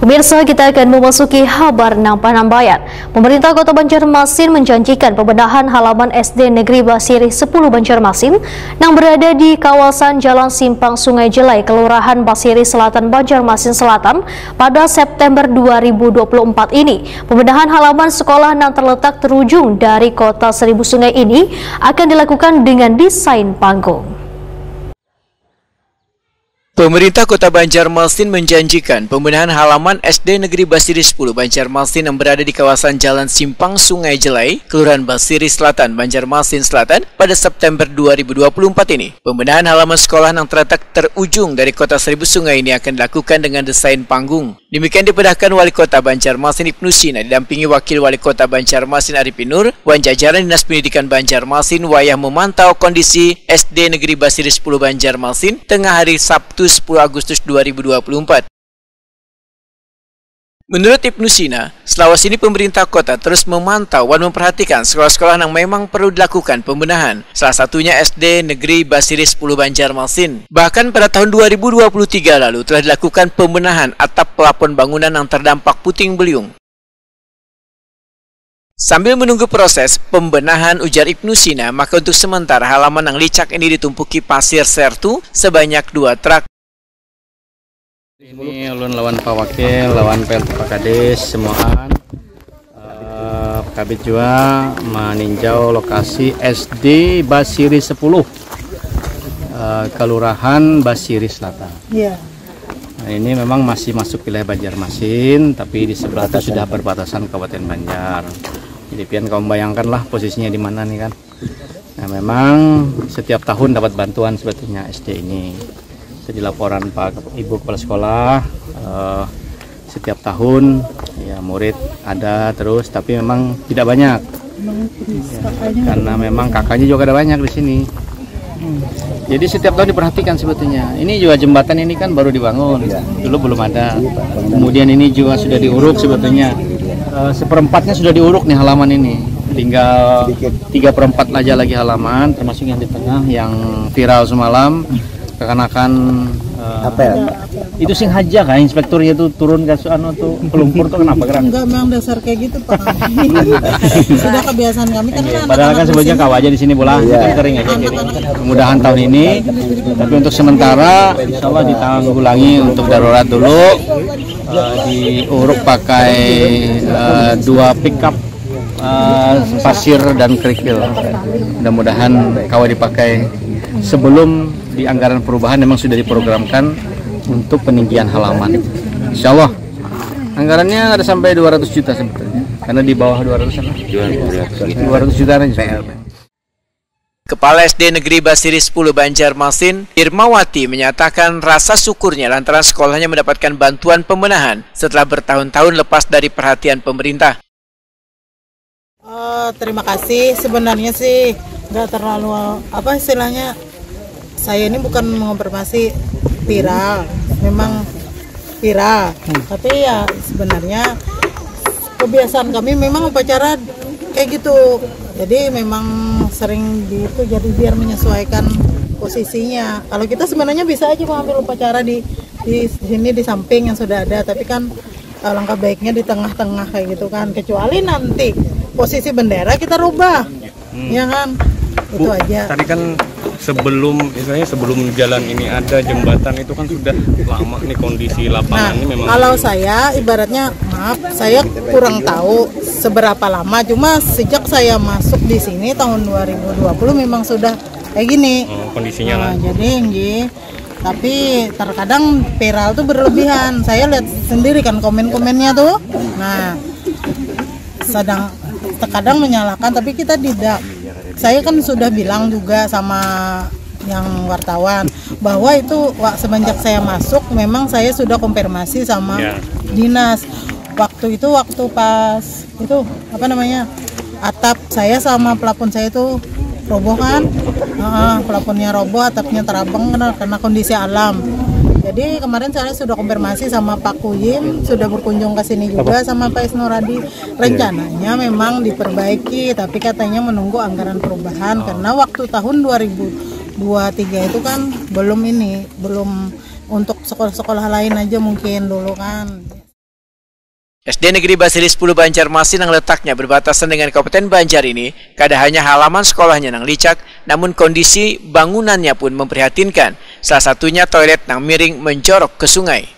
Pemirsa, kita akan memasuki kabar nang Panambayan. Pemerintah Kota Banjarmasin menjanjikan pembenahan halaman SD Negeri Basiri 10 Banjarmasin yang berada di kawasan Jalan Simpang Sungai Jelai, Kelurahan Basiri Selatan, Banjarmasin Selatan pada September 2024 ini. Pembenahan halaman sekolah yang terletak terujung dari Kota Seribu Sungai ini akan dilakukan dengan desain panggung. Pemerintah Kota Banjarmasin menjanjikan pembenahan halaman SD Negeri Basiri 10 Banjarmasin yang berada di kawasan Jalan Simpang Sungai Jelai, Kelurahan Basiri Selatan, Banjarmasin Selatan pada September 2024 ini. Pembenahan halaman sekolah yang terletak terujung dari Kota Seribu Sungai ini akan dilakukan dengan desain panggung. Demikian dipedahkan Wali Kota Banjarmasin Ibnu Sina didampingi Wakil Wali Kota Banjarmasin Arifin Nur, wan jajaran Dinas Pendidikan Banjarmasin wayah memantau kondisi SD Negeri Basiri 10 Banjarmasin tengah hari Sabtu 10 Agustus 2024. Menurut Ibnu Sina, selawas ini pemerintah kota terus memantau dan memperhatikan sekolah-sekolah yang memang perlu dilakukan pembenahan. Salah satunya SD Negeri Basiri 10 Banjarmasin. Bahkan pada tahun 2023 lalu telah dilakukan pembenahan atap pelapon bangunan yang terdampak puting beliung. Sambil menunggu proses pembenahan, ujar Ibnu Sina, maka untuk sementara halaman yang licak ini ditumpuki pasir sertu sebanyak 2 truk. Ini ulun lawan Pak Wakil, lawan Pak Kades, semuaan Kabit juga meninjau lokasi SD Basiri 10, Kelurahan Basiri Selatan. Iya. Nah, ini memang masih masuk wilayah Banjarmasin, tapi di sebelah itu sudah berbatasan Kabupaten Banjar. Jadi pian kamu bayangkanlah posisinya di mana nih kan. Nah, memang setiap tahun dapat bantuan sebetulnya SD ini. Jadi laporan Pak Ibu Kepala Sekolah setiap tahun ya murid ada terus, tapi memang tidak banyak ya, karena memang kakaknya juga ada banyak di sini. Jadi setiap tahun diperhatikan sebetulnya. Ini juga jembatan ini kan baru dibangun, dulu belum ada. Kemudian ini juga sudah diuruk sebetulnya. Seperempatnya sudah diuruk nih halaman ini. Tinggal 3/4 aja lagi halaman, termasuk yang di tengah yang viral semalam. Kekanakan itu sing haja kan inspekturnya tuh turun ke tuh pelumpur tuh kenapa gerak? Enggak, memang dasar kayak gitu Pak. Sudah kebiasaan kami kan. Padahal kan sebenarnya kau aja di sini bola kan kering aja. Mudah-mudahan tahun ini, tapi untuk sementara insya Allah ditanggulangi untuk darurat dulu, diuruk pakai 2 pickup pasir dan kerikil. Mudah-mudahan kau dipakai sebelum di anggaran perubahan memang sudah diprogramkan untuk peninggian halaman. Insya Allah anggarannya ada sampai 200 juta sebetulnya, karena di bawah 200 juta aja. Kepala SD Negeri Basiri 10 Banjarmasin, Irmawati, menyatakan rasa syukurnya lantaran sekolahnya mendapatkan bantuan pembenahan setelah bertahun-tahun lepas dari perhatian pemerintah. Terima kasih, sebenarnya sih nggak terlalu apa istilahnya. Saya ini bukan mengonfirmasi viral, memang viral, tapi ya sebenarnya kebiasaan kami memang upacara kayak gitu. Jadi memang sering gitu, jadi biar menyesuaikan posisinya. Kalau kita sebenarnya bisa aja mengambil upacara di sini di samping yang sudah ada, tapi kan langkah baiknya di tengah-tengah kayak gitu kan. Kecuali nanti posisi bendera kita rubah, ya kan? Itu aja. Tadi kan sebelum jalan ini ada jembatan itu kan sudah lama nih kondisi lapangan ini memang. Kalau saya ibaratnya maaf, saya kurang tahu seberapa lama, cuma sejak saya masuk di sini tahun 2020 memang sudah kayak gini. Kondisinya lah. Jadi tapi terkadang viral tuh berlebihan. Saya lihat sendiri kan komen-komennya tuh. Nah, terkadang menyalahkan, tapi kita tidak. Saya kan sudah bilang juga sama yang wartawan bahwa itu semenjak saya masuk memang saya sudah konfirmasi sama dinas. Waktu pas itu apa namanya, atap saya sama pelapon saya itu roboh kan, pelaponnya roboh, atapnya terabang karena kondisi alam. Jadi kemarin saya sudah konfirmasi sama Pak Kuyim, sudah berkunjung ke sini juga sama Pak Isnuradi. Rencananya memang diperbaiki, tapi katanya menunggu anggaran perubahan karena waktu tahun 2023 itu kan belum untuk sekolah-sekolah lain aja mungkin dulu kan. SD Negeri Basiri 10 Banjarmasin yang letaknya berbatasan dengan Kabupaten Banjar ini, kada hanya halaman sekolahnya yang licak, namun kondisi bangunannya pun memprihatinkan. Salah satunya toilet yang miring menjorok ke sungai.